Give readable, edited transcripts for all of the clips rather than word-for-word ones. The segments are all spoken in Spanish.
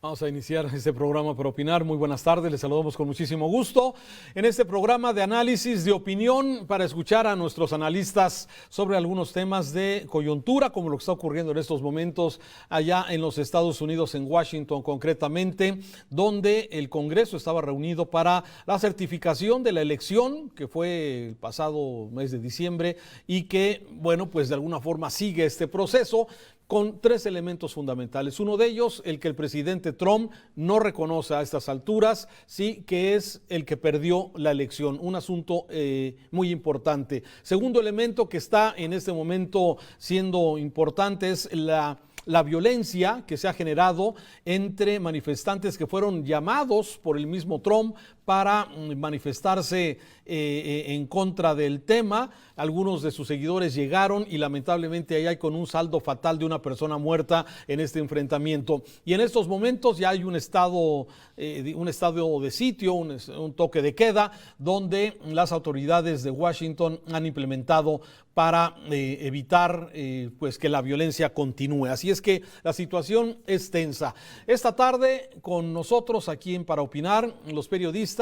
Vamos a iniciar este programa para opinar. Muy buenas tardes, les saludamos con muchísimo gusto en este programa de análisis, de opinión, para escuchar a nuestros analistas sobre algunos temas de coyuntura, como lo que está ocurriendo en estos momentos allá en los Estados Unidos, en Washington concretamente, donde el Congreso estaba reunido para la certificación de la elección que fue el pasado mes de diciembre y que, bueno, pues de alguna forma sigue este proceso, con tres elementos fundamentales. Uno de ellos, el que el presidente Trump no reconoce a estas alturas, sí, que es el que perdió la elección, un asunto muy importante. Segundo elemento que está en este momento siendo importante es la violencia que se ha generado entre manifestantes que fueron llamados por el mismo Trump para manifestarse en contra del tema. Algunos de sus seguidores llegaron y lamentablemente ahí hay con un saldo fatal de una persona muerta en este enfrentamiento. Y en estos momentos ya hay un estado de sitio, un toque de queda, donde las autoridades de Washington han implementado para evitar pues que la violencia continúe. Así es que la situación es tensa. Esta tarde con nosotros aquí en Para Opinar los periodistas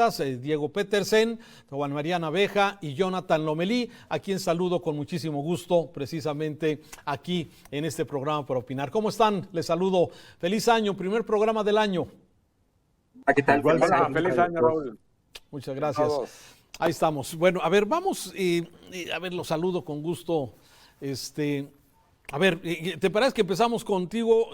Diego Petersen, Juan María Naveja y Jonathan Lomelí, a quien saludo con muchísimo gusto precisamente aquí en este programa Para Opinar. ¿Cómo están? Les saludo. Feliz año, primer programa del año. ¿Qué tal? Feliz año, Raúl. Muchas gracias. Ahí estamos. Bueno, a ver, vamos, a ver, los saludo con gusto. A ver, ¿te parece que empezamos contigo,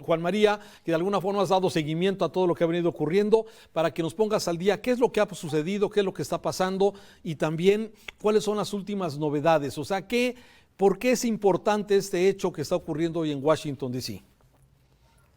Juan María, que de alguna forma has dado seguimiento a todo lo que ha venido ocurriendo, para que nos pongas al día qué es lo que ha sucedido, qué es lo que está pasando y también cuáles son las últimas novedades? O sea, ¿por qué es importante este hecho que está ocurriendo hoy en Washington, D.C.?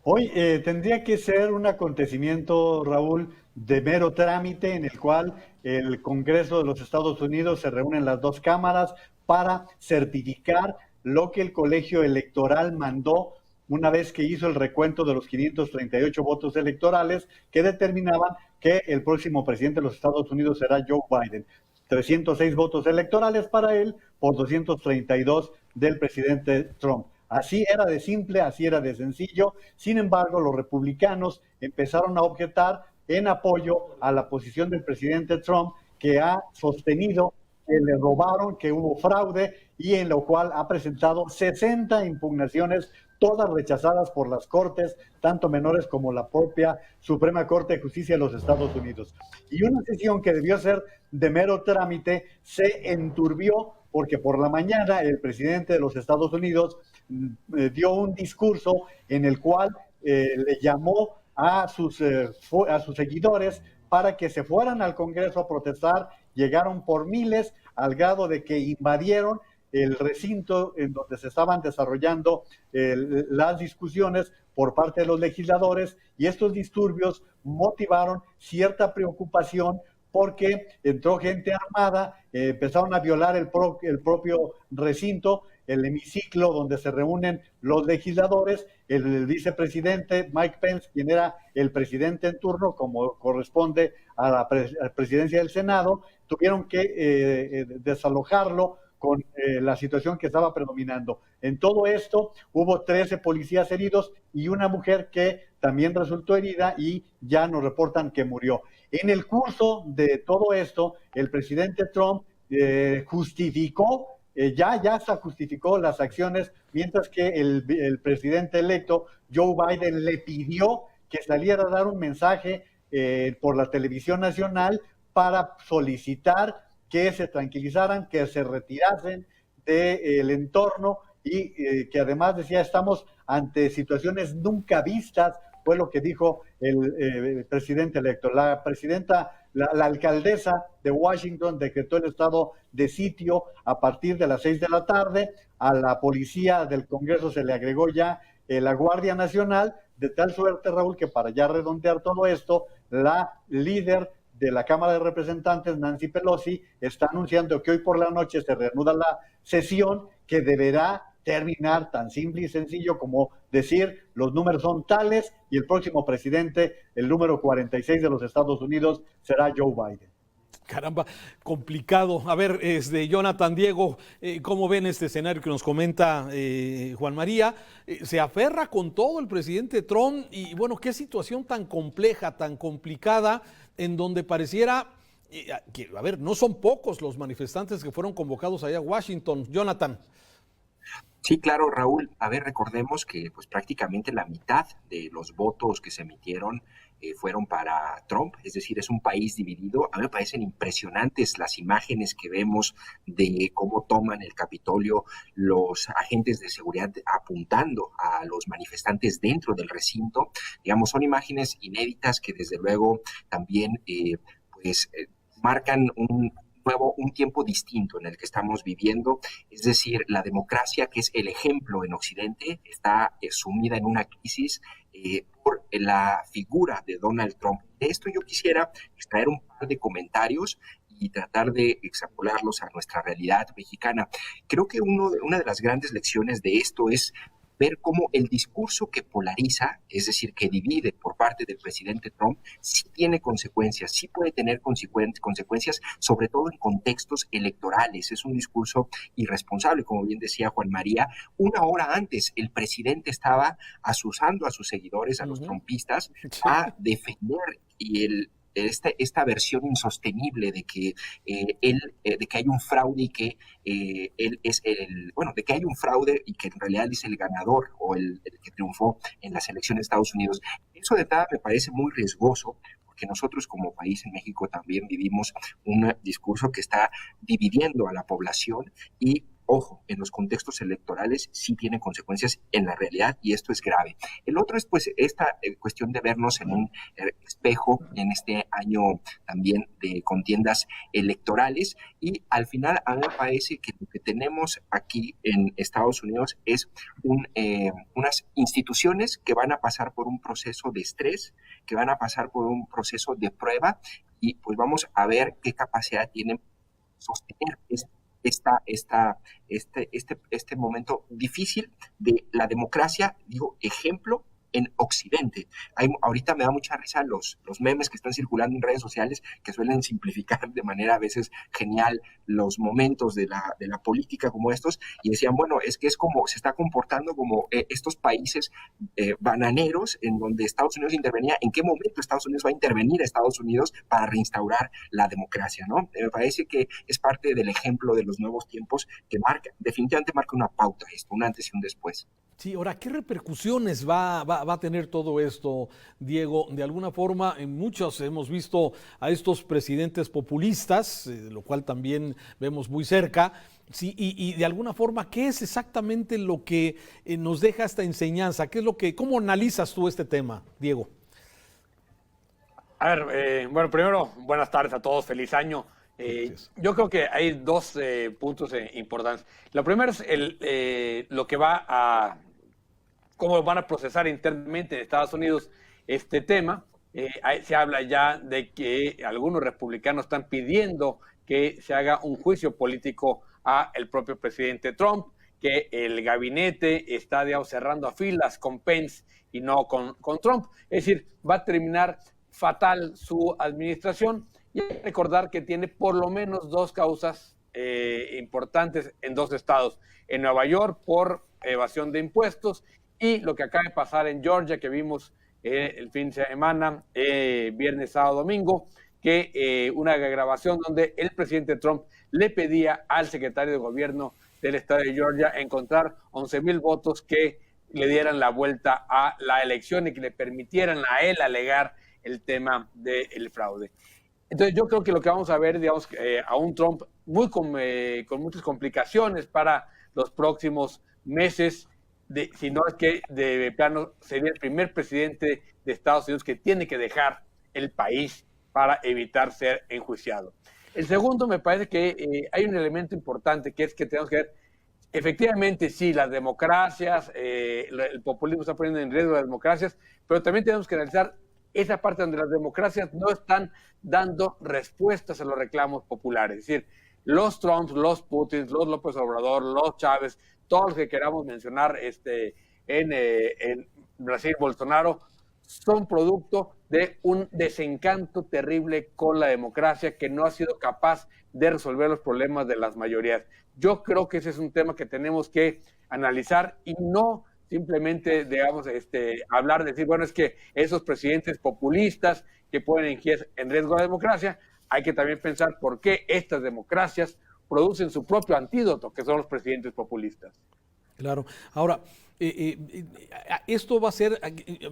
Hoy tendría que ser un acontecimiento, Raúl, de mero trámite en el cual el Congreso de los Estados Unidos se reúnen las dos cámaras para certificar lo que el colegio electoral mandó una vez que hizo el recuento de los 538 votos electorales que determinaban que el próximo presidente de los Estados Unidos será Joe Biden. 306 votos electorales para él por 232 del presidente Trump. Así era de simple, así era de sencillo. Sin embargo, los republicanos empezaron a objetar en apoyo a la posición del presidente Trump, que ha sostenido que le robaron, que hubo fraude y en lo cual ha presentado 60 impugnaciones, todas rechazadas por las cortes, tanto menores como la propia Suprema Corte de Justicia de los Estados Unidos. Y una sesión que debió ser de mero trámite se enturbió porque por la mañana el presidente de los Estados Unidos dio un discurso en el cual le llamó a sus seguidores para que se fueran al Congreso a protestar. Llegaron por miles al grado de que invadieron el recinto en donde se estaban desarrollando las discusiones por parte de los legisladores, y estos disturbios motivaron cierta preocupación porque entró gente armada, empezaron a violar el propio recinto, el hemiciclo donde se reúnen los legisladores. El vicepresidente Mike Pence, quien era el presidente en turno, como corresponde a la presidencia del Senado, tuvieron que desalojarlo con la situación que estaba predominando. En todo esto hubo 13 policías heridos y una mujer que también resultó herida y ya nos reportan que murió. En el curso de todo esto, el presidente Trump justificó, ya hasta justificó las acciones, mientras que el presidente electo, Joe Biden, le pidió que saliera a dar un mensaje por la televisión nacional para solicitar que se tranquilizaran, que se retirasen del entorno y que además decía, estamos ante situaciones nunca vistas, fue lo que dijo el presidente electo. La alcaldesa de Washington decretó el estado de sitio a partir de las 6 de la tarde. A la policía del Congreso se le agregó ya la Guardia Nacional, de tal suerte, Raúl, que para ya redondear todo esto, la líder de la Cámara de Representantes, Nancy Pelosi, está anunciando que hoy por la noche se reanuda la sesión, que deberá terminar tan simple y sencillo como decir los números son tales y el próximo presidente, el número 46 de los Estados Unidos, será Joe Biden. Caramba, complicado. A ver, Jonathan, Diego, ¿cómo ven este escenario que nos comenta Juan María? Se aferra con todo el presidente Trump y bueno, qué situación tan compleja, tan complicada, en donde pareciera que, a ver, no son pocos los manifestantes que fueron convocados allá a Washington. Jonathan. Sí, claro, Raúl. A ver, recordemos que pues prácticamente la mitad de los votos que se emitieron fueron para Trump, es decir, es un país dividido. A mí me parecen impresionantes las imágenes que vemos de cómo toman el Capitolio los agentes de seguridad apuntando a los manifestantes dentro del recinto. Digamos, son imágenes inéditas que desde luego también marcan un tiempo distinto en el que estamos viviendo, es decir, la democracia, que es el ejemplo en Occidente, está sumida en una crisis por la figura de Donald Trump. De esto yo quisiera extraer un par de comentarios y tratar de extrapolarlos a nuestra realidad mexicana. Creo que una de las grandes lecciones de esto es ver cómo el discurso que polariza, es decir, que divide por parte del presidente Trump, sí tiene consecuencias, sí puede tener consecuencias, sobre todo en contextos electorales. Es un discurso irresponsable, como bien decía Juan María. Una hora antes, el presidente estaba asusando a sus seguidores, a los trumpistas, a defender esta versión insostenible de que de que hay un fraude y que él es de que hay un fraude y que en realidad es el ganador o el que triunfó en las elecciones de Estados Unidos. Eso de entrada me parece muy riesgoso, porque nosotros como país en México también vivimos un discurso que está dividiendo a la población y ojo, en los contextos electorales sí tiene consecuencias en la realidad y esto es grave. El otro es pues esta cuestión de vernos en un espejo en este año también de contiendas electorales y al final a mí me parece que lo que tenemos aquí en Estados Unidos es unas instituciones que van a pasar por un proceso de estrés, que van a pasar por un proceso de prueba y pues vamos a ver qué capacidad tienen sostener este momento difícil de la democracia, digo, ejemplo en Occidente. Ahorita me da mucha risa los memes que están circulando en redes sociales que suelen simplificar de manera a veces genial los momentos de la política como estos y decían, bueno, es que es como, se está comportando como estos países bananeros en donde Estados Unidos intervenía. ¿En qué momento Estados Unidos va a intervenir a Estados Unidos para reinstaurar la democracia, ¿no? Me parece que es parte del ejemplo de los nuevos tiempos que definitivamente marca una pauta esto, un antes y un después. Sí, ahora, ¿qué repercusiones va a tener todo esto, Diego? De alguna forma, en muchos hemos visto a estos presidentes populistas, lo cual también vemos muy cerca, sí, y de alguna forma, ¿qué es exactamente lo que nos deja esta enseñanza? ¿Cómo analizas tú este tema, Diego? A ver, bueno, primero, buenas tardes a todos, feliz año. Yo creo que hay dos puntos importantes. Lo primero es lo que va a, cómo van a procesar internamente en Estados Unidos este tema. Se habla ya de que algunos republicanos están pidiendo que se haga un juicio político a el propio presidente Trump, que el gabinete está, digamos, cerrando a filas con Pence y no con Trump. Es decir, va a terminar fatal su administración. Y hay que recordar que tiene por lo menos dos causas importantes en dos estados. En Nueva York por evasión de impuestos y lo que acaba de pasar en Georgia, que vimos el fin de semana, viernes, sábado, domingo, que una grabación donde el presidente Trump le pedía al secretario de gobierno del estado de Georgia encontrar 11,000 votos que le dieran la vuelta a la elección y que le permitieran a él alegar el tema del fraude. Entonces yo creo que lo que vamos a ver, digamos, a un Trump con muchas complicaciones para los próximos meses, si no es que de plano sería el primer presidente de Estados Unidos que tiene que dejar el país para evitar ser enjuiciado. El segundo, me parece que hay un elemento importante que es que tenemos que ver, efectivamente, sí, las democracias, el populismo está poniendo en riesgo las democracias, pero también tenemos que analizar esa parte donde las democracias no están dando respuestas a los reclamos populares. Es decir, los Trumps, los Putin, los López Obrador, los Chávez, todos los que queramos mencionar en Brasil, Bolsonaro, son producto de un desencanto terrible con la democracia que no ha sido capaz de resolver los problemas de las mayorías. Yo creo que ese es un tema que tenemos que analizar y no simplemente, digamos, hablar de decir, bueno, es que esos presidentes populistas que ponen en riesgo la democracia, hay que también pensar por qué estas democracias producen su propio antídoto, que son los presidentes populistas. Claro. Ahora, esto va a ser,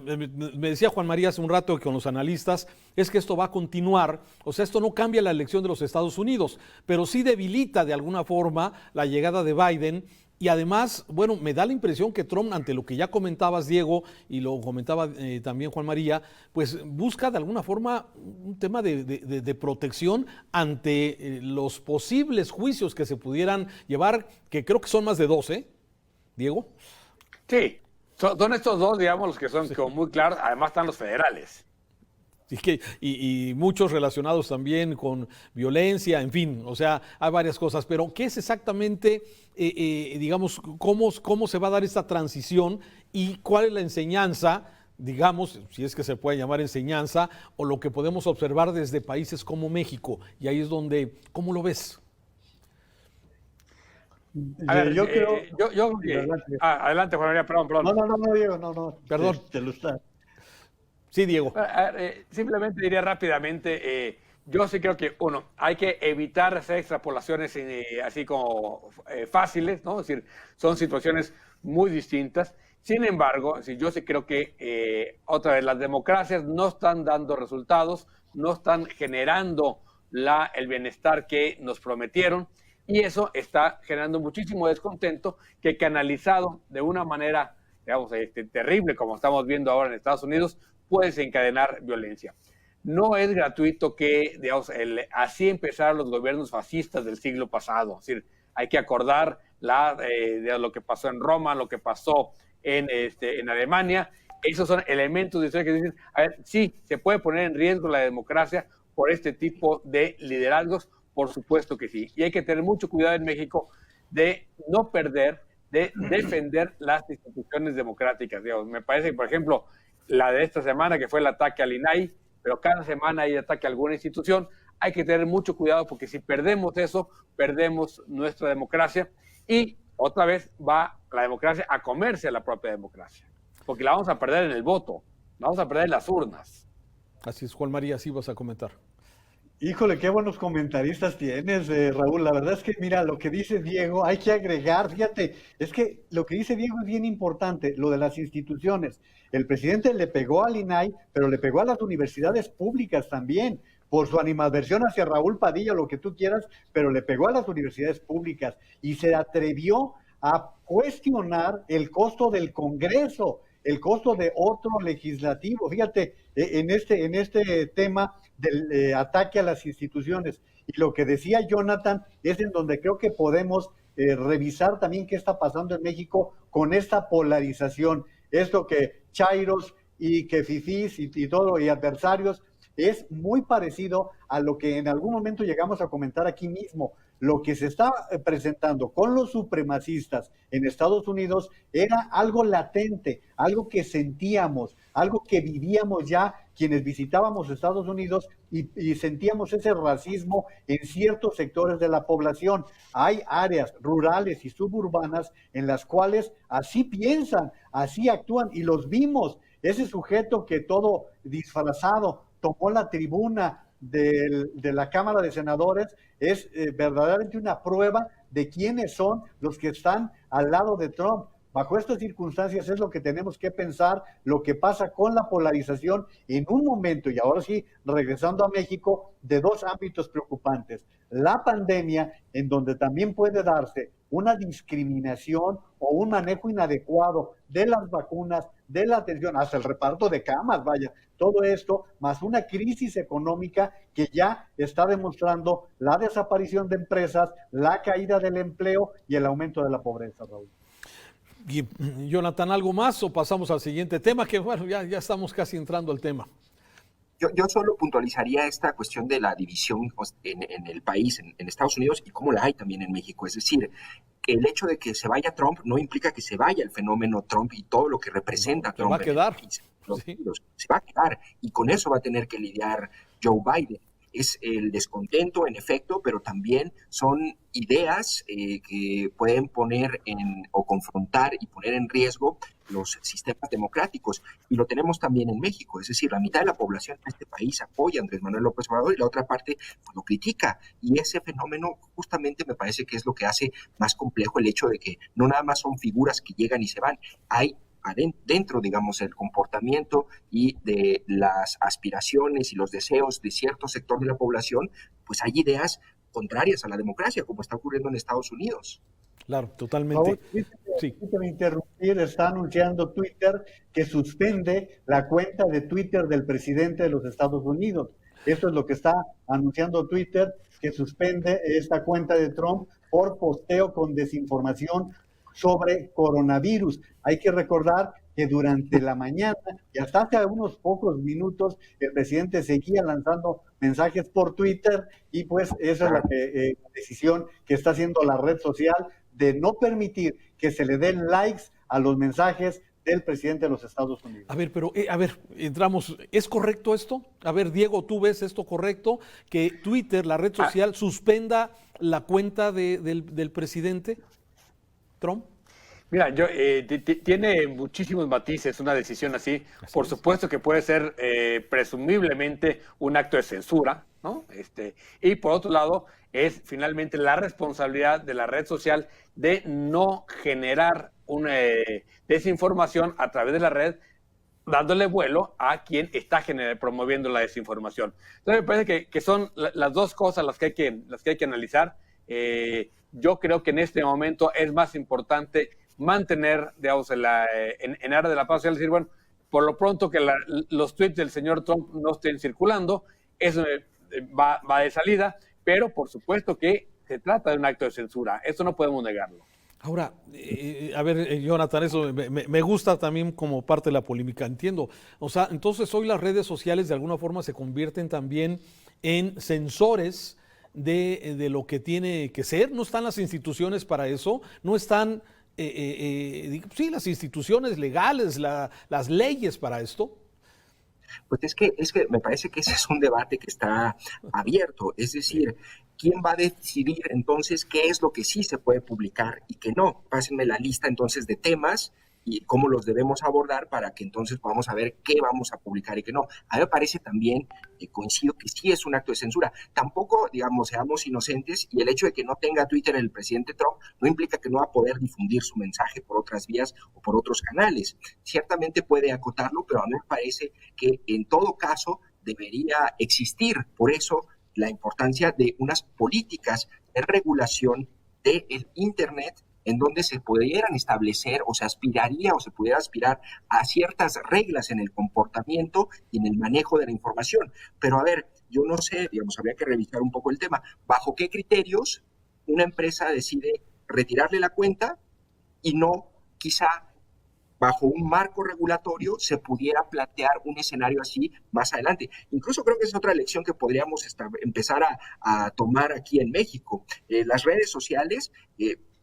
me decía Juan María hace un rato con los analistas, es que esto va a continuar, o sea, esto no cambia la elección de los Estados Unidos, pero sí debilita de alguna forma la llegada de Biden. Y además, bueno, me da la impresión que Trump, ante lo que ya comentabas, Diego, y lo comentaba también Juan María, pues busca de alguna forma un tema de protección ante los posibles juicios que se pudieran llevar, que creo que son más de 12, Diego. Sí, son estos dos, digamos, los que son como muy claros. Además están los federales. Y muchos relacionados también con violencia, en fin, o sea, hay varias cosas, pero ¿qué es exactamente, digamos, cómo se va a dar esta transición y cuál es la enseñanza, digamos, si es que se puede llamar enseñanza, o lo que podemos observar desde países como México? Y ahí es donde, ¿cómo lo ves? A ver, yo creo... adelante, Juan María, perdón. No, Diego, no. Perdón. Te lo está. Sí, Diego. Simplemente diría rápidamente, yo sí creo que, uno, hay que evitar hacer extrapolaciones así como fáciles, ¿no? Es decir, son situaciones muy distintas. Sin embargo, yo sí creo que, otra vez, las democracias no están dando resultados, no están generando el bienestar que nos prometieron, y eso está generando muchísimo descontento que, canalizado de una manera, digamos, terrible, como estamos viendo ahora en Estados Unidos, puede desencadenar violencia. No es gratuito que, digamos, así empezaron los gobiernos fascistas del siglo pasado. Es decir, hay que acordar de lo que pasó en Roma, lo que pasó en Alemania. Esos son elementos de historia que dicen, a ver, sí, se puede poner en riesgo la democracia por este tipo de liderazgos, por supuesto que sí. Y hay que tener mucho cuidado en México de no perder, de defender las instituciones democráticas. Digamos, me parece que, por ejemplo, la de esta semana, que fue el ataque al INAI, pero cada semana hay ataque a alguna institución, hay que tener mucho cuidado porque si perdemos eso, perdemos nuestra democracia y otra vez va la democracia a comerse a la propia democracia, porque la vamos a perder en el voto, la vamos a perder en las urnas. Así es, Juan María, sí vas a comentar. Híjole, qué buenos comentaristas tienes, Raúl. La verdad es que, mira, lo que dice Diego, hay que agregar, fíjate, es que lo que dice Diego es bien importante, lo de las instituciones. El presidente le pegó al INAI, pero le pegó a las universidades públicas también, por su animadversión hacia Raúl Padilla, lo que tú quieras, pero le pegó a las universidades públicas y se atrevió a cuestionar el costo del Congreso, el costo de otro legislativo. Fíjate, en este tema del ataque a las instituciones. Y lo que decía Jonathan es en donde creo que podemos revisar también qué está pasando en México con esta polarización. Esto que chairos y que fifís y todo, y adversarios, es muy parecido a lo que en algún momento llegamos a comentar aquí mismo. Lo que se está presentando con los supremacistas en Estados Unidos era algo latente, algo que sentíamos, algo que vivíamos ya quienes visitábamos Estados Unidos y sentíamos ese racismo en ciertos sectores de la población. Hay áreas rurales y suburbanas en las cuales así piensan, así actúan y los vimos. Ese sujeto que todo disfrazado tomó la tribuna de la Cámara de Senadores es verdaderamente una prueba de quiénes son los que están al lado de Trump. Bajo estas circunstancias es lo que tenemos que pensar, lo que pasa con la polarización en un momento, y ahora sí, regresando a México, de dos ámbitos preocupantes. La pandemia, en donde también puede darse una discriminación o un manejo inadecuado de las vacunas, de la atención, hasta el reparto de camas, vaya, todo esto, más una crisis económica que ya está demostrando la desaparición de empresas, la caída del empleo y el aumento de la pobreza, Raúl. Y, Jonathan, ¿algo más o pasamos al siguiente tema? Que bueno, ya estamos casi entrando al tema. Yo solo puntualizaría esta cuestión de la división en el país, en Estados Unidos, y cómo la hay también en México. Es decir, que el hecho de que se vaya Trump no implica que se vaya el fenómeno Trump y todo lo que representa No, Trump. va a quedar. Sí. Se va a quedar y con eso va a tener que lidiar Joe Biden. Es el descontento, en efecto, pero también son ideas que pueden poner o confrontar y poner en riesgo los sistemas democráticos. Y lo tenemos también en México, es decir, la mitad de la población de este país apoya a Andrés Manuel López Obrador y la otra parte pues, lo critica. Y ese fenómeno justamente me parece que es lo que hace más complejo el hecho de que no nada más son figuras que llegan y se van, hay dentro, digamos, el comportamiento y de las aspiraciones y los deseos de cierto sector de la población, pues hay ideas contrarias a la democracia, como está ocurriendo en Estados Unidos. Claro, totalmente. Sí. Interrumpir, está anunciando Twitter que suspende la cuenta de Twitter del presidente de los Estados Unidos. Eso es lo que está anunciando Twitter, que suspende esta cuenta de Trump por posteo con desinformación sobre coronavirus. Hay que recordar que durante la mañana y hasta hace unos pocos minutos el presidente seguía lanzando mensajes por Twitter y pues esa es la decisión que está haciendo la red social de no permitir que se le den likes a los mensajes del presidente de los Estados Unidos. A ver, pero, entramos, ¿es correcto esto? A ver, Diego, ¿tú ves esto correcto? Que Twitter, la red social, suspenda la cuenta del presidente Trump. Mira, tiene muchísimos matices una decisión así. Por supuesto que puede ser presumiblemente un acto de censura, ¿no? Y por otro lado, es finalmente la responsabilidad de la red social de no generar una desinformación a través de la red, dándole vuelo a quien está promoviendo la desinformación. Entonces me parece que son las dos cosas las que hay que analizar. Yo creo que en este momento es más importante mantener, digamos, en área de la paz social, decir, bueno, por lo pronto que los tweets del señor Trump no estén circulando, eso va de salida, pero por supuesto que se trata de un acto de censura, eso no podemos negarlo. Ahora, a ver, Jonathan, eso me gusta también como parte de la polémica, entiendo. O sea, entonces hoy las redes sociales de alguna forma se convierten también en censores de lo que tiene que ser. ¿No están las instituciones para eso? ¿No están sí, las instituciones legales, las leyes para esto? Pues es que me parece que ese es un debate que está abierto, es decir, ¿quién va a decidir entonces qué es lo que sí se puede publicar y qué no? Pásenme la lista entonces de temas y cómo los debemos abordar para que entonces podamos saber qué vamos a publicar y qué no. A mí me parece también, coincido que sí es un acto de censura. Tampoco, digamos, seamos inocentes y el hecho de que no tenga Twitter el presidente Trump no implica que no va a poder difundir su mensaje por otras vías o por otros canales. Ciertamente puede acotarlo, pero a mí me parece que en todo caso debería existir. Por eso la importancia de unas políticas de regulación del Internet en donde se pudieran establecer o se aspiraría o se pudiera aspirar a ciertas reglas en el comportamiento y en el manejo de la información. Pero a ver, yo no sé, digamos, habría que revisar un poco el tema. ¿Bajo qué criterios una empresa decide retirarle la cuenta y no quizá bajo un marco regulatorio se pudiera plantear un escenario así más adelante? Incluso creo que es otra lección que podríamos empezar a tomar aquí en México. Las redes sociales,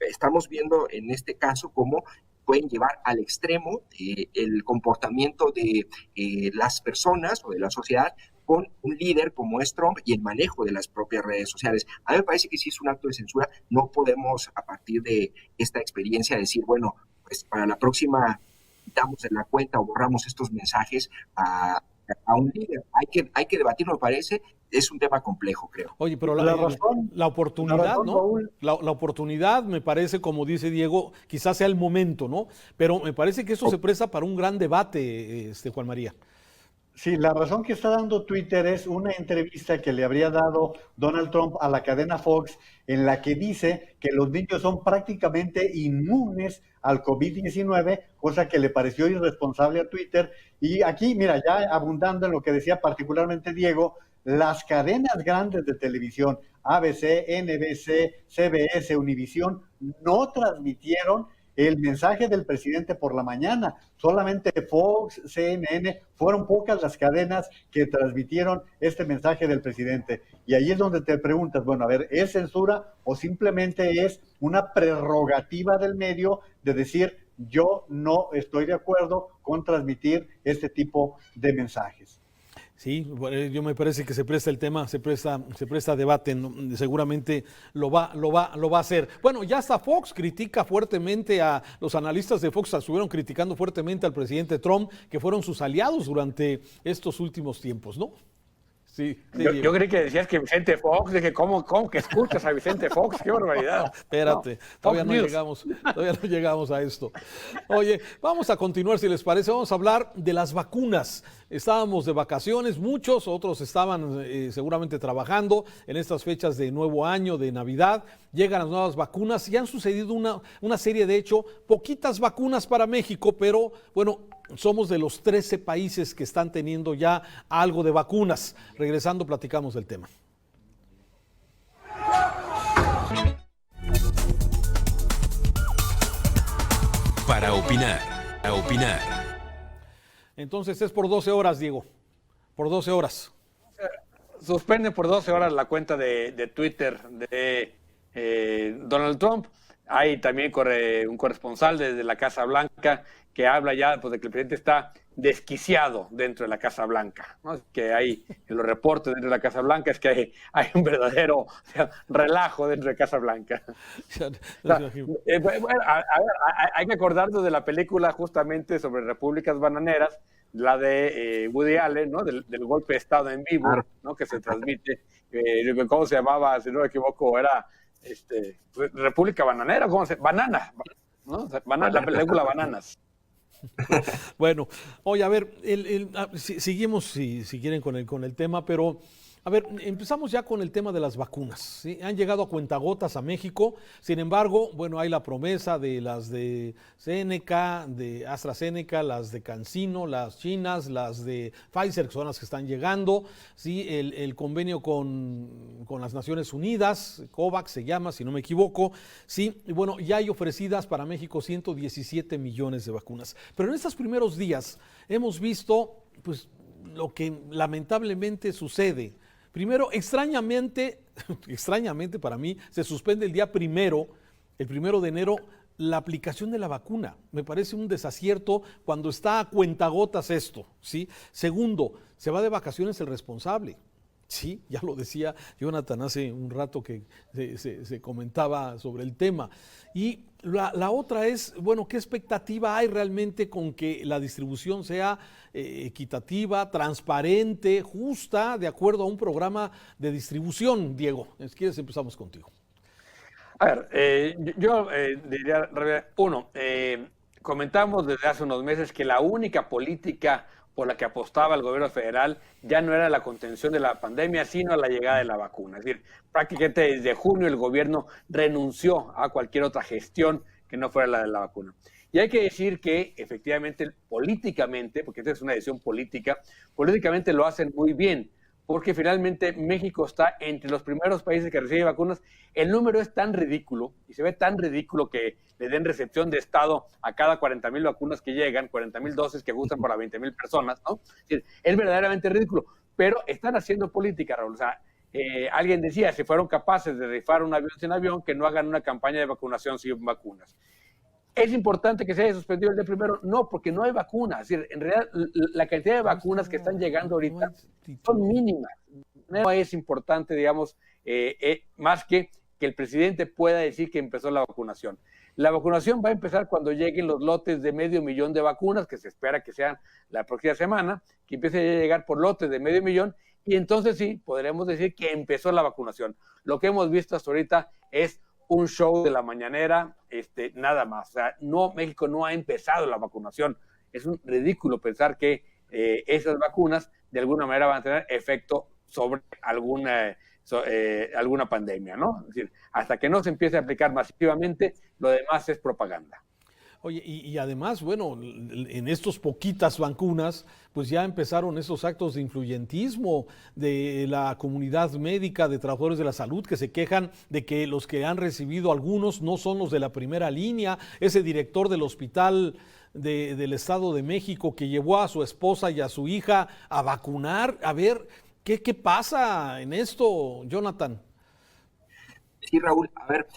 estamos viendo en este caso cómo pueden llevar al extremo el comportamiento de las personas o de la sociedad con un líder como es Trump y el manejo de las propias redes sociales. A mí me parece que sí es un acto de censura. No podemos a partir de esta experiencia decir, bueno, pues para la próxima quitamos de la cuenta o borramos estos mensajes a un líder. Hay que debatirlo, me parece. Es un tema complejo, creo. Oye, pero la oportunidad, ¿no? La oportunidad, me parece, como dice Diego, quizás sea el momento, ¿no? Pero me parece que eso se presta para un gran debate, Juan María. Sí, la razón que está dando Twitter es una entrevista que le habría dado Donald Trump a la cadena Fox, en la que dice que los niños son prácticamente inmunes al COVID-19, cosa que le pareció irresponsable a Twitter. Y aquí, mira, ya abundando en lo que decía particularmente Diego, las cadenas grandes de televisión, ABC, NBC, CBS, Univisión, no transmitieron el mensaje del presidente por la mañana. Solamente Fox, CNN, fueron pocas las cadenas que transmitieron este mensaje del presidente. Y ahí es donde te preguntas, bueno, a ver, ¿es censura o simplemente es una prerrogativa del medio de decir, yo no estoy de acuerdo con transmitir este tipo de mensajes? Sí, yo me parece que se presta el tema, se presta a debate, ¿no? Seguramente lo va a hacer. Bueno, ya hasta Fox critica fuertemente a los analistas de Fox, estuvieron criticando fuertemente al presidente Trump, que fueron sus aliados durante estos últimos tiempos, ¿no? Sí, yo creí que decías que Vicente Fox, dije, ¿cómo que escuchas a Vicente Fox? ¡Qué barbaridad! Espérate, todavía no llegamos a esto. Oye, vamos a continuar, si les parece, vamos a hablar de las vacunas. Estábamos de vacaciones, muchos, otros estaban seguramente trabajando en estas fechas de Nuevo Año, de Navidad. Llegan las nuevas vacunas y han sucedido una serie, de hecho, poquitas vacunas para México, pero bueno, somos de los 13 países que están teniendo ya algo de vacunas. Regresando, platicamos del tema. Para opinar, Entonces es por 12 horas, Diego. Por 12 horas. Suspende por 12 horas la cuenta de Twitter de Donald Trump. Hay también un corresponsal desde la Casa Blanca que habla ya pues, de que el presidente está desquiciado dentro de la Casa Blanca, ¿no? Que hay en los reportes dentro de la Casa Blanca es que hay un verdadero relajo dentro de Casa Blanca. Hay que acordarnos de la película justamente sobre repúblicas bananeras, la de Woody Allen, ¿no? Del golpe de Estado en vivo, ¿no? Que se transmite, ¿cómo se llamaba? Si no me equivoco, era República Bananera, ¿cómo se llama? Banana, ¿no? La película Bananas. Bueno, oye, a ver, seguimos si quieren con el tema, pero a ver, empezamos ya con el tema de las vacunas, ¿sí? Han llegado a cuentagotas a México, sin embargo, bueno, hay la promesa de las de de AstraZeneca, las de CanSino, las chinas, las de Pfizer, que son las que están llegando, ¿sí? El convenio con las Naciones Unidas, COVAX se llama, si no me equivoco, ¿sí? Y bueno, ya hay ofrecidas para México 117 millones de vacunas. Pero en estos primeros días hemos visto, pues, lo que lamentablemente sucede. Primero, extrañamente para mí, se suspende el día primero, el 1 de enero, la aplicación de la vacuna. Me parece un desacierto cuando está a cuentagotas esto, ¿sí? Segundo, se va de vacaciones el responsable. Sí, ya lo decía Jonathan hace un rato que se comentaba sobre el tema. Y la otra es, bueno, ¿qué expectativa hay realmente con que la distribución sea equitativa, transparente, justa, de acuerdo a un programa de distribución? Diego, si quieres empezamos contigo. A ver, yo diría, uno, comentamos desde hace unos meses que la única política por la que apostaba el gobierno federal ya no era la contención de la pandemia, sino la llegada de la vacuna. Es decir, prácticamente desde junio el gobierno renunció a cualquier otra gestión que no fuera la de la vacuna. Y hay que decir que efectivamente, políticamente, porque esta es una decisión política, políticamente lo hacen muy bien, porque finalmente México está entre los primeros países que reciben vacunas. El número es tan ridículo, y se ve tan ridículo que le den recepción de Estado a cada 40,000 vacunas que llegan, 40,000 dosis que gustan para 20,000 personas, ¿no? Es verdaderamente ridículo, pero están haciendo política, Raúl. O sea, alguien decía, si fueron capaces de rifar un avión sin avión, que no hagan una campaña de vacunación sin vacunas. ¿Es importante que se haya suspendido el día primero? No, porque no hay vacunas. Es decir, en realidad, la cantidad de vacunas que están llegando ahorita son mínimas. No es importante, digamos, más que el presidente pueda decir que empezó la vacunación. La vacunación va a empezar cuando lleguen los lotes de 500,000 de vacunas, que se espera que sean la próxima semana, que empiece a llegar por lotes de 500,000, y entonces sí, podremos decir que empezó la vacunación. Lo que hemos visto hasta ahorita es un show de la mañanera, nada más. O sea, México no ha empezado la vacunación. Es un ridículo pensar que esas vacunas de alguna manera van a tener efecto sobre alguna pandemia, ¿no? Es decir, hasta que no se empiece a aplicar masivamente, lo demás es propaganda. Oye, y además, bueno, en estos poquitas vacunas, pues ya empezaron esos actos de influyentismo de la comunidad médica, de trabajadores de la salud, que se quejan de que los que han recibido algunos no son los de la primera línea. Ese director del hospital del Estado de México que llevó a su esposa y a su hija a vacunar. A ver, ¿qué pasa en esto, Jonathan? Sí, Raúl, a ver,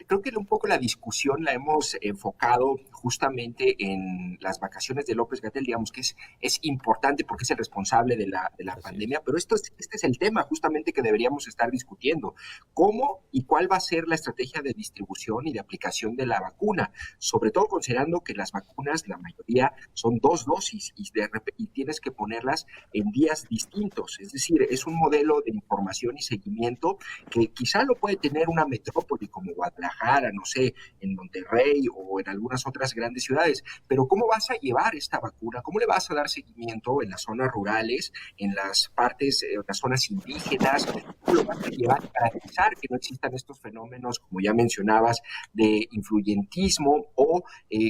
creo que un poco la discusión la hemos enfocado justamente en las vacaciones de López-Gatell, digamos que es importante porque es el responsable de la pandemia, pero este es el tema justamente que deberíamos estar discutiendo. ¿Cómo y cuál va a ser la estrategia de distribución y de aplicación de la vacuna? Sobre todo considerando que las vacunas, la mayoría, son 2 dosis y tienes que ponerlas en días distintos. Es decir, es un modelo de información y seguimiento que quizá lo puede tener una metrópoli como Guadalajara, no sé, en Monterrey o en algunas otras grandes ciudades, pero ¿cómo vas a llevar esta vacuna? ¿Cómo le vas a dar seguimiento en las zonas rurales, en las partes, en las zonas indígenas? ¿Cómo lo vas a llevar para garantizar que no existan estos fenómenos, como ya mencionabas, de influyentismo o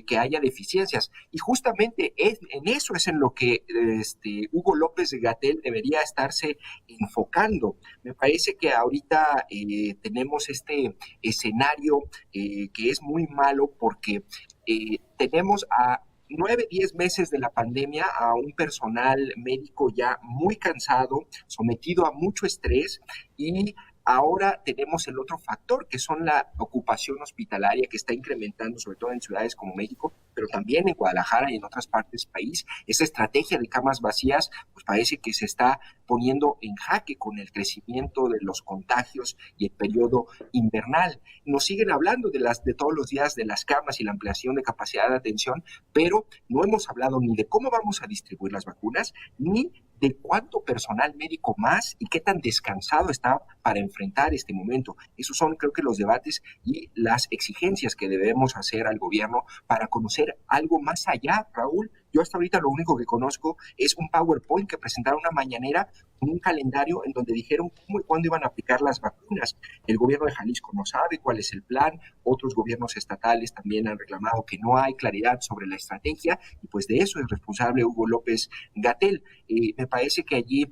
que haya deficiencias? Y justamente en eso es en lo que Hugo López-Gatell debería estarse enfocando. Me parece que ahorita tenemos este escenario que es muy malo porque tenemos a 9, 10 meses de la pandemia a un personal médico ya muy cansado, sometido a mucho estrés, y ahora tenemos el otro factor, que son la ocupación hospitalaria, que está incrementando, sobre todo en ciudades como México, pero también en Guadalajara y en otras partes del país. Esa estrategia de camas vacías, pues parece que se está poniendo en jaque con el crecimiento de los contagios y el periodo invernal. Nos siguen hablando de todos los días de las camas y la ampliación de capacidad de atención, pero no hemos hablado ni de cómo vamos a distribuir las vacunas, ni de cuánto personal médico más y qué tan descansado está para enfrentar este momento. Esos son, creo que, los debates y las exigencias que debemos hacer al gobierno para conocer algo más allá, Raúl. Yo hasta ahorita lo único que conozco es un PowerPoint que presentaron una mañanera con un calendario en donde dijeron cómo y cuándo iban a aplicar las vacunas. El gobierno de Jalisco no sabe cuál es el plan, otros gobiernos estatales también han reclamado que no hay claridad sobre la estrategia, y pues de eso es responsable Hugo López-Gatell. Me parece que allí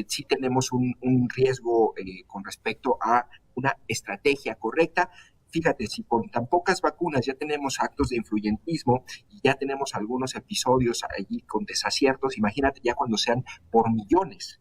sí tenemos un riesgo con respecto a una estrategia correcta. Fíjate, si con tan pocas vacunas ya tenemos actos de influyentismo y ya tenemos algunos episodios allí con desaciertos, imagínate ya cuando sean por millones.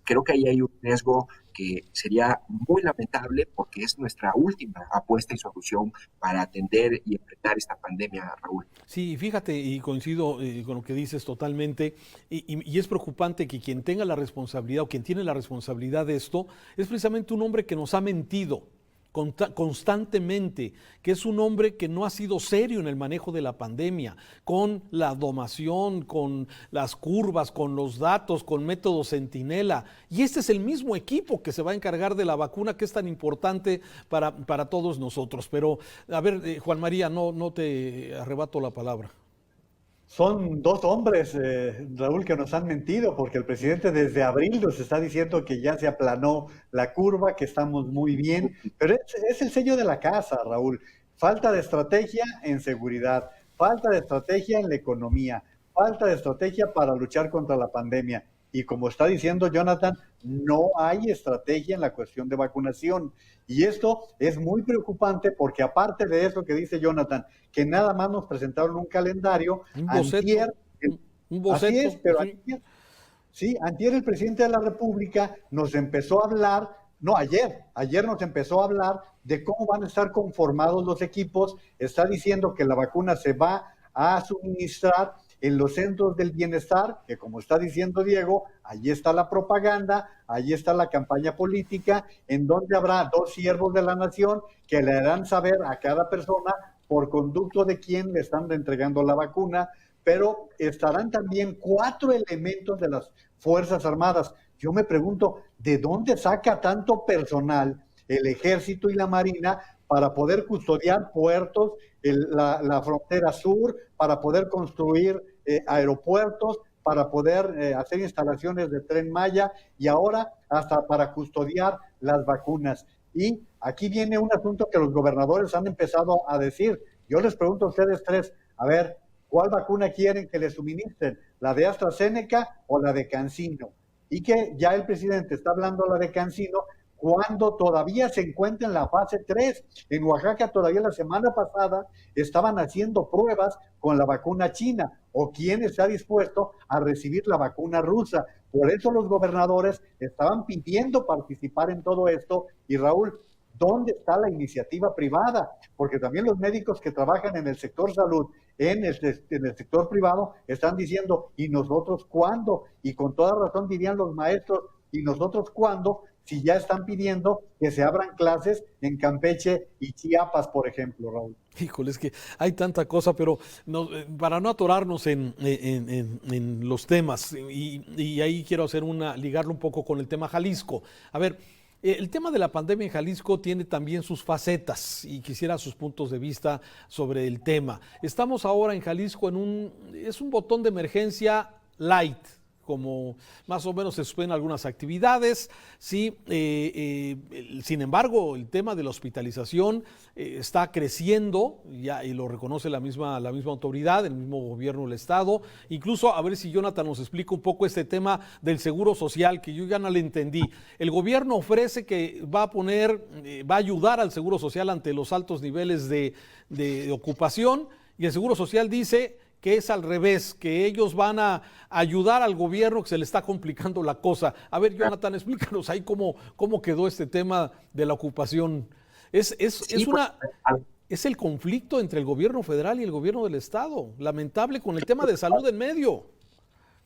Creo que ahí hay un riesgo que sería muy lamentable porque es nuestra última apuesta y solución para atender y enfrentar esta pandemia, Raúl. Sí, fíjate, y coincido con lo que dices totalmente, y es preocupante que quien tenga la responsabilidad o quien tiene la responsabilidad de esto es precisamente un hombre que nos ha mentido constantemente, que es un hombre que no ha sido serio en el manejo de la pandemia, con la domación, con las curvas, con los datos, con método Centinela. Y este es el mismo equipo que se va a encargar de la vacuna, que es tan importante para todos nosotros. Pero, a ver, Juan María, no te arrebato la palabra. Son 2 hombres, Raúl, que nos han mentido, porque el presidente desde abril nos está diciendo que ya se aplanó la curva, que estamos muy bien, pero es el sello de la casa, Raúl. Falta de estrategia en seguridad, falta de estrategia en la economía, falta de estrategia para luchar contra la pandemia. Y como está diciendo Jonathan, no hay estrategia en la cuestión de vacunación. Y esto es muy preocupante porque aparte de eso que dice Jonathan, que nada más nos presentaron un calendario, un boceto, un boceto. Así es, pero sí. Antier el presidente de la República nos empezó a hablar, no, ayer nos empezó a hablar de cómo van a estar conformados los equipos, está diciendo que la vacuna se va a suministrar en los centros del bienestar, que como está diciendo Diego, allí está la propaganda, allí está la campaña política, en donde habrá 2 siervos de la nación que le harán saber a cada persona por conducto de quién le están entregando la vacuna, pero estarán también 4 elementos de las Fuerzas Armadas. Yo me pregunto, ¿de dónde saca tanto personal el Ejército y la Marina para poder custodiar puertos, la frontera sur, para poder construir aeropuertos, para poder hacer instalaciones de Tren Maya y ahora hasta para custodiar las vacunas? Y Aquí viene un asunto que los gobernadores han empezado a decir. Yo les pregunto a ustedes tres, a ver, ¿cuál vacuna quieren que les suministren? ¿La de AstraZeneca o la de CanSino? Y que ya el presidente está hablando la de CanSino cuando todavía se encuentra en la fase 3. En Oaxaca todavía la semana pasada estaban haciendo pruebas con la vacuna china, o quién está dispuesto a recibir la vacuna rusa. Por eso los gobernadores estaban pidiendo participar en todo esto. Y Raúl, ¿dónde está la iniciativa privada? Porque también los médicos que trabajan en el sector salud, en el sector privado, están diciendo, ¿y nosotros cuándo? Y con toda razón dirían los maestros, ¿y nosotros cuándo? Si ya están pidiendo que se abran clases en Campeche y Chiapas, por ejemplo, Raúl. Híjole, es que hay tanta cosa, pero no, para no atorarnos en los temas, y ahí quiero ligarlo un poco con el tema Jalisco. A ver, el tema de la pandemia en Jalisco tiene también sus facetas y quisiera sus puntos de vista sobre el tema. Estamos ahora en Jalisco es un botón de emergencia light, como más o menos se suspenden algunas actividades, sí, sin embargo el tema de la hospitalización está creciendo, ya, y lo reconoce la misma autoridad, el mismo gobierno del estado. Incluso, a ver si Jonathan nos explica un poco este tema del seguro social, que yo ya no le entendí. El gobierno ofrece que va a ayudar al seguro social ante los altos niveles de ocupación, y el seguro social dice que es al revés, que ellos van a ayudar al gobierno, que se le está complicando la cosa. A ver, Jonathan, explícanos ahí cómo quedó este tema de la ocupación. Es el conflicto entre el gobierno federal y el gobierno del estado, lamentable, con el tema de salud en medio.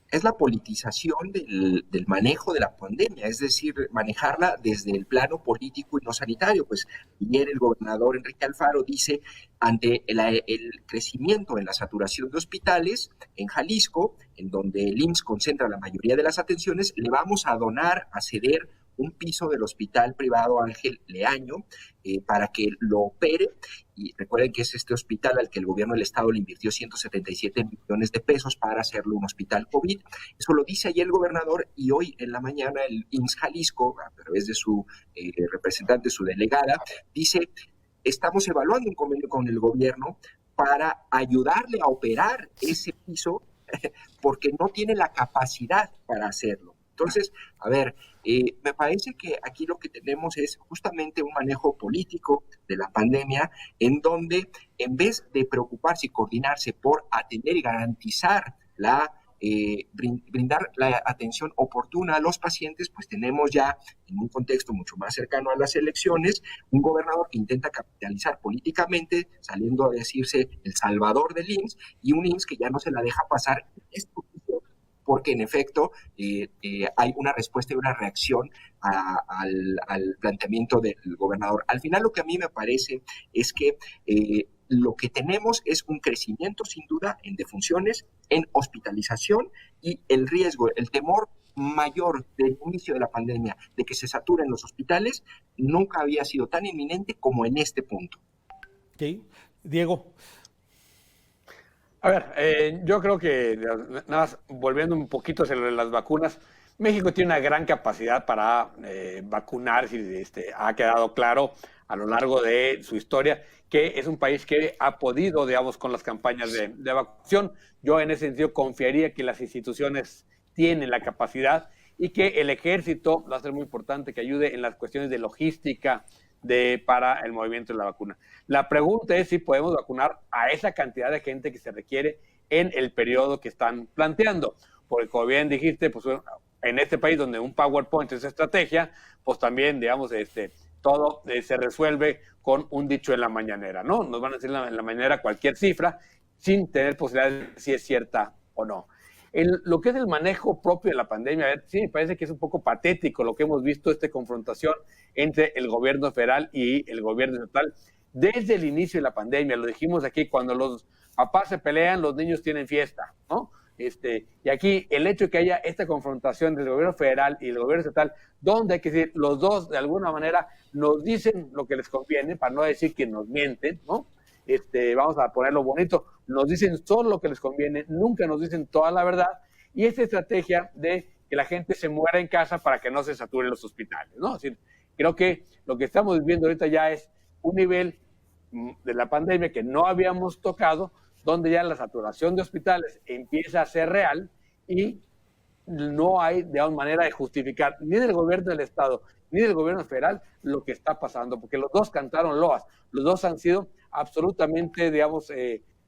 Es la politización del manejo de la pandemia, es decir, manejarla desde el plano político y no sanitario. Pues ayer el gobernador Enrique Alfaro dice, ante el crecimiento en la saturación de hospitales en Jalisco, en donde el IMSS concentra la mayoría de las atenciones, le vamos a ceder un piso del hospital privado Ángel Leaño para que lo opere. Y recuerden que es este hospital al que el gobierno del estado le invirtió 177 millones de pesos para hacerlo un hospital COVID. Eso lo dice ayer el gobernador, y hoy en la mañana el IMSS Jalisco, a través de su representante, su delegada, dice, estamos evaluando un convenio con el gobierno para ayudarle a operar ese piso porque no tiene la capacidad para hacerlo. Entonces, a ver, me parece que aquí lo que tenemos es justamente un manejo político de la pandemia, en donde en vez de preocuparse y coordinarse por atender y garantizar brindar la atención oportuna a los pacientes, pues tenemos ya, en un contexto mucho más cercano a las elecciones, un gobernador que intenta capitalizar políticamente, saliendo a decirse el salvador del IMSS, y un IMSS que ya no se la deja pasar esto, porque en efecto hay una respuesta y una reacción al planteamiento del gobernador. Al final, lo que a mí me parece es que lo que tenemos es un crecimiento sin duda en defunciones, en hospitalización, y el riesgo, el temor mayor del inicio de la pandemia de que se saturen los hospitales nunca había sido tan inminente como en este punto. Ok, Diego. A ver, yo creo que, nada más volviendo un poquito sobre las vacunas, México tiene una gran capacidad para vacunar, si ha quedado claro a lo largo de su historia, que es un país que ha podido, digamos, con las campañas de vacunación. Yo en ese sentido confiaría que las instituciones tienen la capacidad y que el ejército va a ser muy importante que ayude en las cuestiones de logística para el movimiento de la vacuna. La pregunta es si podemos vacunar a esa cantidad de gente que se requiere en el periodo que están planteando. Porque como bien dijiste, pues en este país donde un PowerPoint es estrategia, pues también, digamos, todo se resuelve con un dicho en la mañanera, ¿no? Nos van a decir en la mañanera cualquier cifra sin tener posibilidad de si es cierta o no. Lo que es el manejo propio de la pandemia, a ver, sí, me parece que es un poco patético lo que hemos visto, esta confrontación entre el gobierno federal y el gobierno estatal desde el inicio de la pandemia. Lo dijimos aquí, cuando los papás se pelean, los niños tienen fiesta, ¿no? Y aquí el hecho de que haya esta confrontación del gobierno federal y el gobierno estatal, donde hay que decir, los dos de alguna manera nos dicen lo que les conviene, para no decir que nos mienten, ¿no? Vamos a ponerlo bonito, nos dicen solo lo que les conviene, nunca nos dicen toda la verdad, y esta estrategia de que la gente se muera en casa para que no se saturen los hospitales, ¿no? Es decir, Creo que lo que estamos viviendo ahorita ya es un nivel de la pandemia que no habíamos tocado, donde ya la saturación de hospitales empieza a ser real y no hay de manera de justificar ni del gobierno del Estado ni del gobierno federal lo que está pasando, porque los dos cantaron loas, los dos han sido absolutamente, digamos,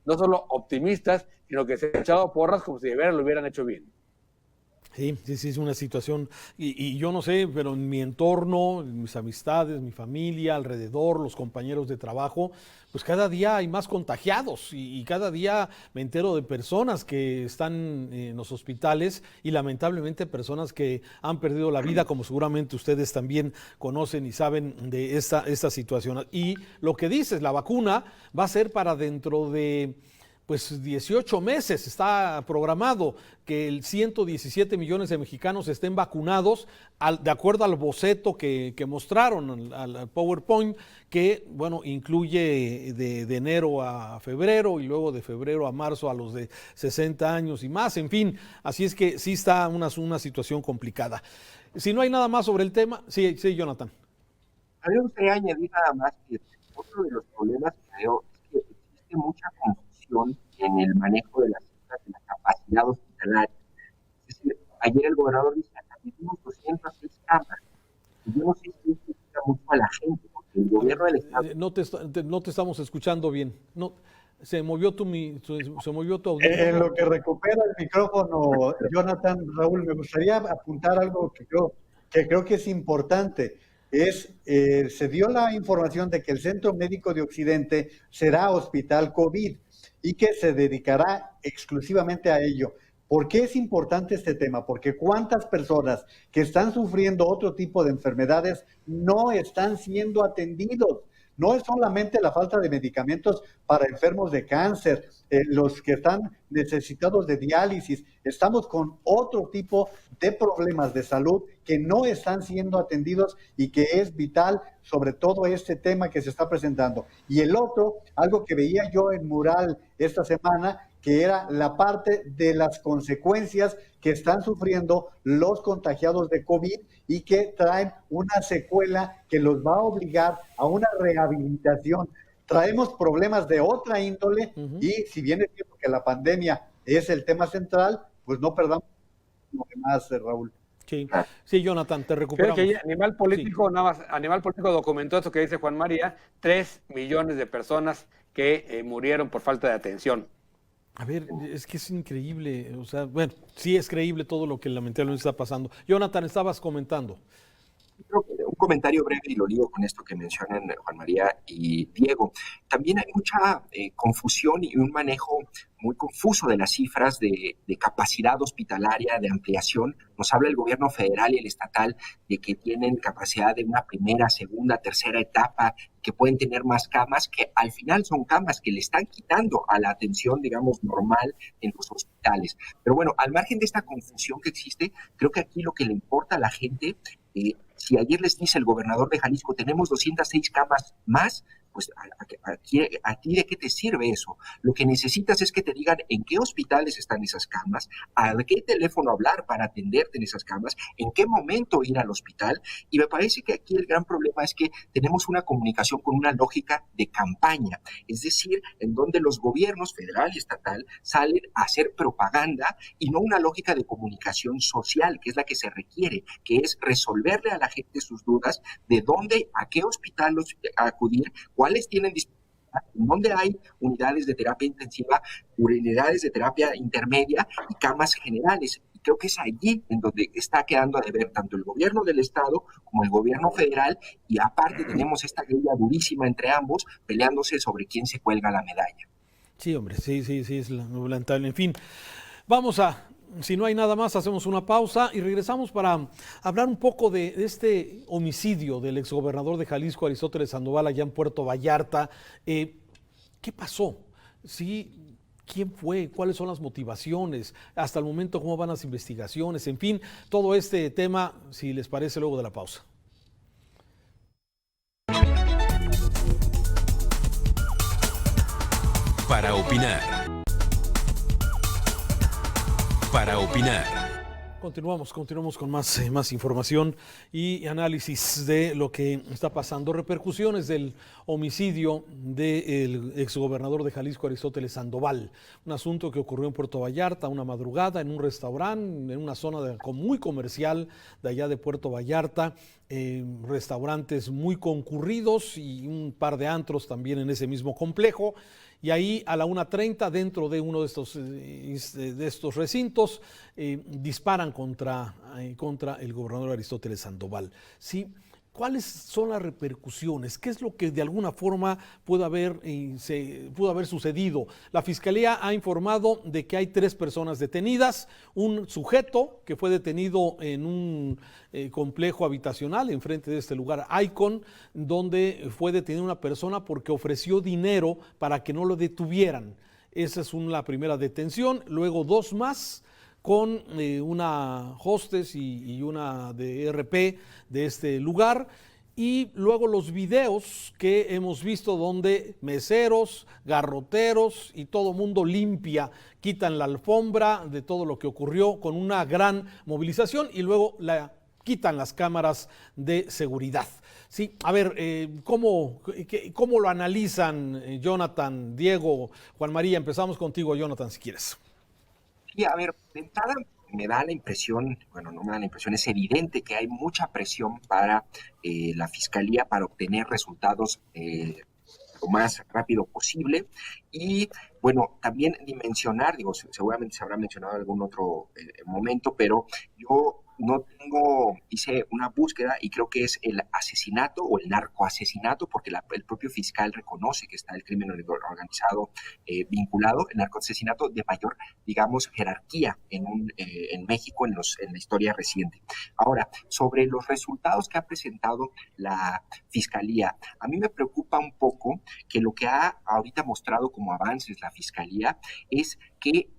no solo optimistas, sino que se han echado porras como si de veras lo hubieran hecho bien. Sí, es una situación, y yo no sé, pero en mi entorno, mis amistades, mi familia, alrededor, los compañeros de trabajo, pues cada día hay más contagiados y cada día me entero de personas que están en los hospitales y lamentablemente personas que han perdido la vida, como seguramente ustedes también conocen y saben de esta situación. Y lo que dices, la vacuna va a ser para dentro de 18 meses, está programado que el 117 millones de mexicanos estén vacunados, de acuerdo al boceto que mostraron, al PowerPoint, que bueno, incluye de enero a febrero y luego de febrero a marzo a los de 60 años y más, en fin, así es que sí está una situación complicada. Si no hay nada más sobre el tema, sí, Jonathan. A mí me gustaría añadir nada más que otro de los problemas que veo es que existe mucha confusión en el manejo de las cifras de la capacidad hospitalaria. Es decir, ayer el gobernador dice, aquí tenemos 206 camas. Yo no sé si esto explica mucho a la gente, porque el gobierno del Estado... No te estamos escuchando bien. No, se movió tu audio. En lo que recupera el micrófono, Jonathan, Raúl, me gustaría apuntar algo que creo que es importante. Se dio la información de que el Centro Médico de Occidente será hospital COVID y que se dedicará exclusivamente a ello. ¿Por qué es importante este tema? Porque cuántas personas que están sufriendo otro tipo de enfermedades no están siendo atendidos. No es solamente la falta de medicamentos para enfermos de cáncer, los que están necesitados de diálisis. Estamos con otro tipo de problemas de salud que no están siendo atendidos y que es vital sobre todo este tema que se está presentando. Y el otro, algo que veía yo en Mural esta semana, que era la parte de las consecuencias que están sufriendo los contagiados de COVID y que traen una secuela que los va a obligar a una rehabilitación. Traemos problemas de otra índole y si bien es cierto que la pandemia es el tema central, pues no perdamos lo demás, Raúl. Sí, Jonathan, te recuperamos. Creo que Animal Político, nada más, Animal Político documentó eso que dice Juan María, 3 millones de personas que murieron por falta de atención. A ver, es que es increíble, o sea, bueno, sí es creíble todo lo que lamentablemente está pasando. Jonathan, estabas comentando. Un comentario breve y lo ligo con esto que mencionan Juan María y Diego. También hay mucha confusión y un manejo muy confuso de las cifras de capacidad hospitalaria, de ampliación. Nos habla el gobierno federal y el estatal de que tienen capacidad de una primera, segunda, tercera etapa, que pueden tener más camas, que al final son camas que le están quitando a la atención, digamos, normal en los hospitales. Pero bueno, al margen de esta confusión que existe, creo que aquí lo que le importa a la gente, si ayer les dice el gobernador de Jalisco, tenemos 206 camas más, pues ¿a ti de qué te sirve eso? Lo que necesitas es que te digan en qué hospitales están esas camas, a qué teléfono hablar para atenderte en esas camas, en qué momento ir al hospital. Y me parece que aquí el gran problema es que tenemos una comunicación con una lógica de campaña, es decir, en donde los gobiernos federal y estatal salen a hacer propaganda y no una lógica de comunicación social, que es la que se requiere, que es resolverle a la gente sus dudas de dónde, a qué hospital acudir, cuáles tienen disponibilidad, dónde hay unidades de terapia intensiva, unidades de terapia intermedia y camas generales. Y creo que es allí en donde está quedando a deber tanto el gobierno del estado como el gobierno federal, y aparte tenemos esta guerra durísima entre ambos, peleándose sobre quién se cuelga la medalla. Sí, hombre, sí, es lamentable. En fin, si no hay nada más, hacemos una pausa y regresamos para hablar un poco de este homicidio del exgobernador de Jalisco, Aristóteles Sandoval, allá en Puerto Vallarta. ¿Qué pasó? ¿Quién fue? ¿Cuáles son las motivaciones? Hasta el momento, ¿cómo van las investigaciones? En fin, todo este tema, si les parece, luego de la pausa. Para opinar. Continuamos con más información y análisis de lo que está pasando. Repercusiones del homicidio del exgobernador de Jalisco, Aristóteles Sandoval. Un asunto que ocurrió en Puerto Vallarta una madrugada en un restaurante, en una zona muy comercial de allá de Puerto Vallarta. Restaurantes muy concurridos y un par de antros también en ese mismo complejo. Y ahí a la 1:30, dentro de uno de estos recintos, disparan contra el gobernador Aristóteles Sandoval. ¿Sí? ¿Cuáles son las repercusiones? ¿Qué es lo que de alguna forma pudo haber sucedido? La Fiscalía ha informado de que hay 3 personas detenidas, un sujeto que fue detenido en un complejo habitacional enfrente de este lugar, Icon, donde fue detenida una persona porque ofreció dinero para que no lo detuvieran. Esa es la primera detención. Luego 2 más con una hostess y una de RP de este lugar, y luego los videos que hemos visto donde meseros, garroteros y todo mundo limpia, quitan la alfombra de todo lo que ocurrió con una gran movilización y luego quitan las cámaras de seguridad. Sí, a ver, ¿cómo lo analizan, Jonathan, Diego, Juan María? Empezamos contigo, Jonathan, si quieres. Sí, a ver, de entrada me da la impresión, bueno, no me da la impresión, es evidente que hay mucha presión para la Fiscalía para obtener resultados lo más rápido posible. Y bueno, también dimensionar, digo, seguramente se habrá mencionado en algún otro momento, pero yo hice una búsqueda y creo que es el asesinato o el narcoasesinato, porque el propio fiscal reconoce que está el crimen organizado vinculado, el narcoasesinato de mayor, digamos, jerarquía en México en la historia reciente. Ahora, sobre los resultados que ha presentado la Fiscalía, a mí me preocupa un poco que lo que ha ahorita mostrado como avances la Fiscalía es que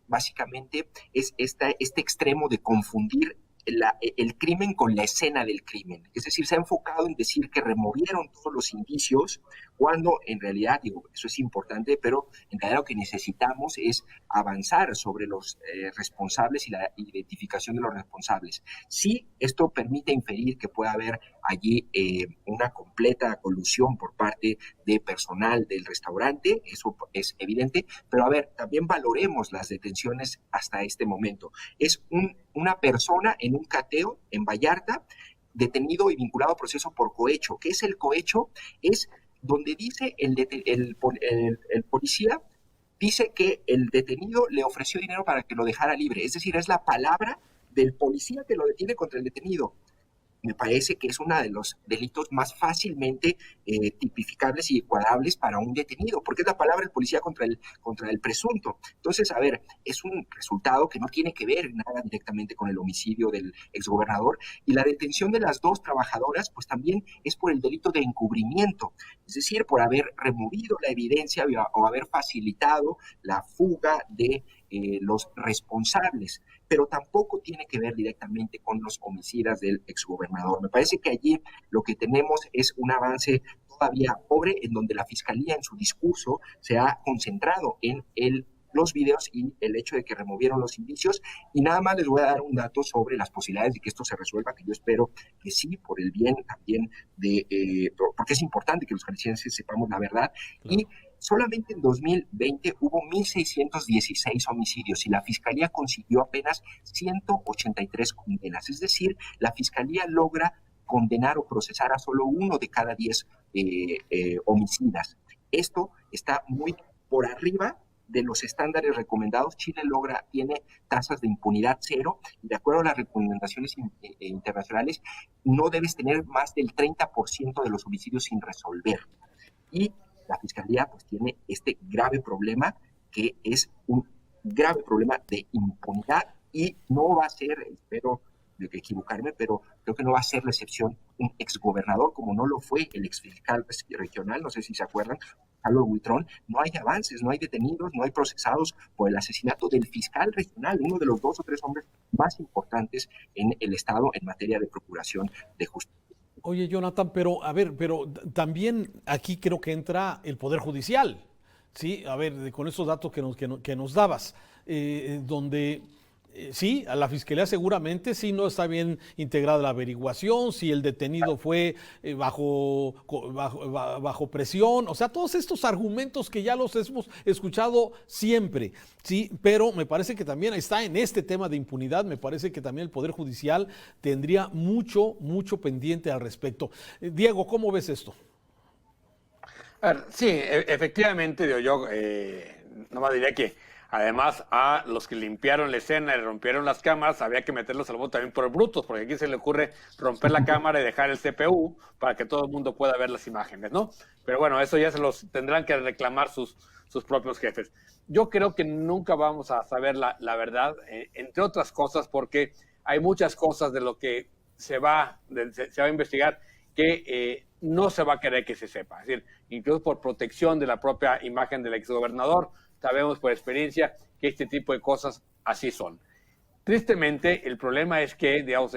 básicamente es este extremo de confundir el crimen con la escena del crimen. Es decir, se ha enfocado en decir que removieron todos los indicios, cuando en realidad, digo, eso es importante, pero en realidad lo que necesitamos es avanzar sobre los responsables y la identificación de los responsables. Sí, esto permite inferir que puede haber allí una completa colusión por parte de personal del restaurante, eso es evidente, pero a ver, también valoremos las detenciones hasta este momento. Es una persona en un cateo en Vallarta, detenido y vinculado a proceso por cohecho. ¿Qué es el cohecho? Es donde dice el policía, dice que el detenido le ofreció dinero para que lo dejara libre. Es decir, es la palabra del policía que lo detiene contra el detenido. Me parece que es uno de los delitos más fácilmente tipificables y encuadrables para un detenido, porque es la palabra del policía contra el presunto. Entonces, a ver, es un resultado que no tiene que ver nada directamente con el homicidio del exgobernador, y la detención de las 2 trabajadoras, pues también es por el delito de encubrimiento, es decir, por haber removido la evidencia o haber facilitado la fuga de los responsables, pero tampoco tiene que ver directamente con los homicidas del exgobernador. Me parece que allí lo que tenemos es un avance todavía pobre, en donde la Fiscalía en su discurso se ha concentrado en los videos y el hecho de que removieron los indicios, y nada más les voy a dar un dato sobre las posibilidades de que esto se resuelva, que yo espero que sí, por el bien también porque es importante que los jaliscienses sepamos la verdad. Claro. Y solamente en 2020 hubo 1,616 homicidios y la Fiscalía consiguió apenas 183 condenas. Es decir, la Fiscalía logra condenar o procesar a solo 1 de cada 10 homicidas. Esto está muy por arriba de los estándares recomendados. Chile tiene tasas de impunidad 0, y de acuerdo a las recomendaciones internacionales, no debes tener más del 30% de los homicidios sin resolver. Y la Fiscalía pues tiene este grave problema, que es un grave problema de impunidad, y no va a ser, espero equivocarme, pero creo que no va a ser la excepción un exgobernador, como no lo fue el exfiscal regional, no sé si se acuerdan, Carlos Huitrón. No hay avances, no hay detenidos, no hay procesados por el asesinato del fiscal regional, uno de los 2 o 3 hombres más importantes en el Estado en materia de procuración de justicia. Oye, Jonathan, pero también aquí creo que entra el Poder Judicial, ¿sí? A ver, con esos datos que nos dabas, donde Sí, a la fiscalía seguramente sí no está bien integrada la averiguación, si el detenido fue bajo presión, o sea, todos estos argumentos que ya los hemos escuchado siempre, sí, pero me parece que también está en este tema de impunidad, me parece que también el Poder Judicial tendría mucho pendiente al respecto. Diego, ¿cómo ves esto? A ver, sí, efectivamente, yo nomás diría que además a los que limpiaron la escena y rompieron las cámaras, había que meterlos al bote también por brutos, porque aquí se le ocurre romper la cámara y dejar el CPU para que todo el mundo pueda ver las imágenes, ¿no? Pero bueno, eso ya se los tendrán que reclamar sus propios jefes. Yo creo que nunca vamos a saber la verdad, entre otras cosas, porque hay muchas cosas de lo que se va a investigar que no se va a querer que se sepa. Es decir, incluso por protección de la propia imagen del exgobernador, sabemos por experiencia que este tipo de cosas así son. Tristemente, el problema es que, digamos,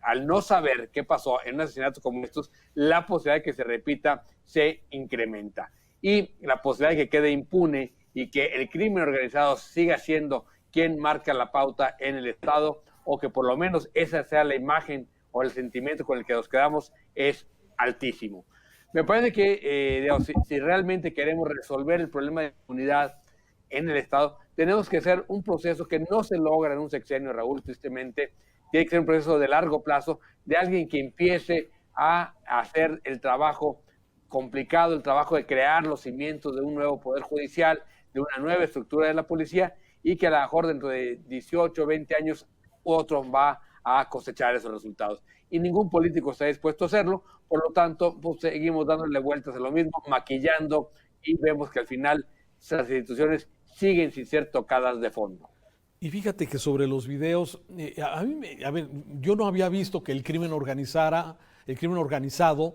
al no saber qué pasó en un asesinato como estos, la posibilidad de que se repita se incrementa. Y la posibilidad de que quede impune y que el crimen organizado siga siendo quien marca la pauta en el Estado, o que por lo menos esa sea la imagen o el sentimiento con el que nos quedamos, es altísimo. Me parece que, digamos, si realmente queremos resolver el problema de impunidad en el Estado, tenemos que hacer un proceso que no se logra en un sexenio, Raúl, tristemente. Tiene que ser un proceso de largo plazo, de alguien que empiece a hacer el trabajo complicado, el trabajo de crear los cimientos de un nuevo poder judicial, de una nueva estructura de la policía, y que a lo mejor dentro de 18, 20 años otro va a cosechar esos resultados. Y ningún político está dispuesto a hacerlo, por lo tanto, pues seguimos dándole vueltas a lo mismo, maquillando, y vemos que al final esas instituciones siguen sin ser tocadas de fondo. Y fíjate que sobre los videos, yo no había visto que el crimen organizado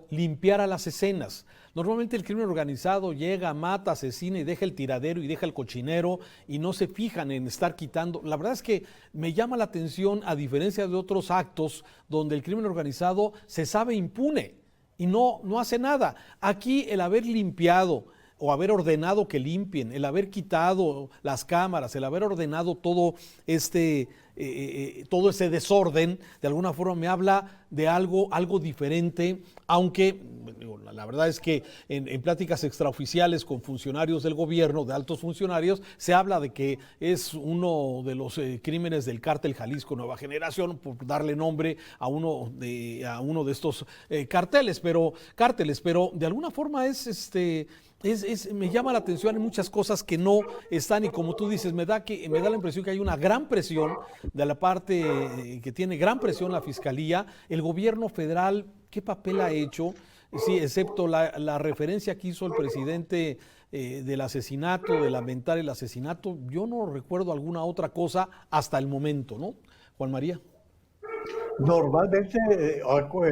limpiara las escenas. Normalmente el crimen organizado llega, mata, asesina y deja el tiradero y deja el cochinero y no se fijan en estar quitando. La verdad es que me llama la atención, a diferencia de otros actos donde el crimen organizado se sabe impune y no hace nada. Aquí el haber limpiado o haber ordenado que limpien, el haber quitado las cámaras, el haber ordenado todo ese desorden, de alguna forma me habla de algo diferente, aunque la verdad es que en pláticas extraoficiales con funcionarios del gobierno, de altos funcionarios, se habla de que es uno de los crímenes del cártel Jalisco Nueva Generación, por darle nombre a uno de estos cárteles, pero de alguna forma me llama la atención en muchas cosas que no están, y como tú dices, me da la impresión que hay una gran presión de la parte que tiene gran presión la Fiscalía. El gobierno federal, ¿qué papel ha hecho? Sí, excepto la referencia que hizo el presidente del asesinato, de lamentar el asesinato, yo no recuerdo alguna otra cosa hasta el momento, ¿no? Juan María. Normalmente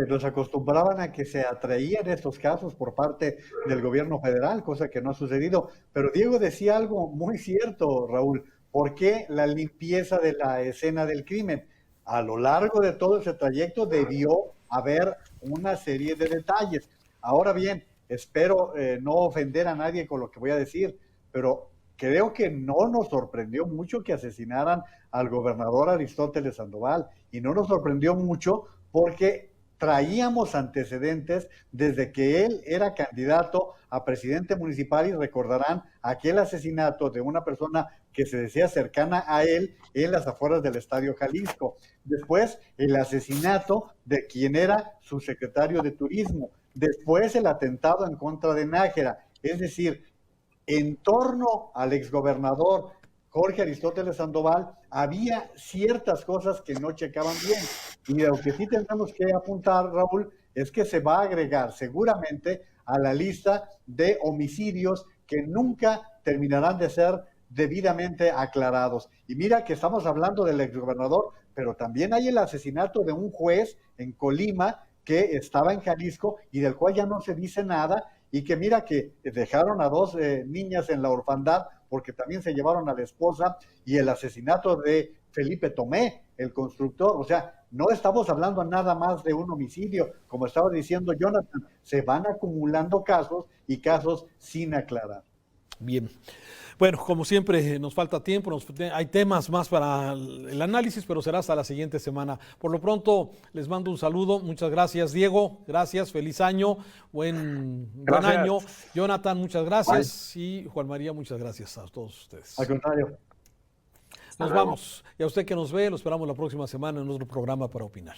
nos acostumbraban a que se atraían estos casos por parte del gobierno federal, cosa que no ha sucedido. Pero Diego decía algo muy cierto, Raúl. ¿Por qué la limpieza de la escena del crimen? A lo largo de todo ese trayecto debió haber una serie de detalles. Ahora bien, espero no ofender a nadie con lo que voy a decir, pero creo que no nos sorprendió mucho que asesinaran al gobernador Aristóteles Sandoval, y no nos sorprendió mucho porque traíamos antecedentes desde que él era candidato a presidente municipal, y recordarán aquel asesinato de una persona que se decía cercana a él en las afueras del Estadio Jalisco. Después, el asesinato de quien era su secretario de Turismo. Después, el atentado en contra de Nájera. Es decir, en torno al exgobernador Jorge Aristóteles Sandoval había ciertas cosas que no checaban bien. Y lo que sí tenemos que apuntar, Raúl, es que se va a agregar seguramente a la lista de homicidios que nunca terminarán de ser debidamente aclarados. Y mira que estamos hablando del exgobernador, pero también hay el asesinato de un juez en Colima que estaba en Jalisco y del cual ya no se dice nada, y que mira que dejaron a dos niñas en la orfandad porque también se llevaron a la esposa, y el asesinato de Felipe Tomé, el constructor. O sea, no estamos hablando nada más de un homicidio, como estaba diciendo Jonathan, se van acumulando casos y casos sin aclarar. Bien. Bueno, como siempre, nos falta tiempo, hay temas más para el análisis, pero será hasta la siguiente semana. Por lo pronto, les mando un saludo. Muchas gracias, Diego. Gracias, feliz año, buen año. Jonathan, muchas gracias. Bye. Y Juan María, muchas gracias a todos ustedes. Al contrario. Nos vamos. Y a usted que nos ve, lo esperamos la próxima semana en nuestro programa Para Opinar.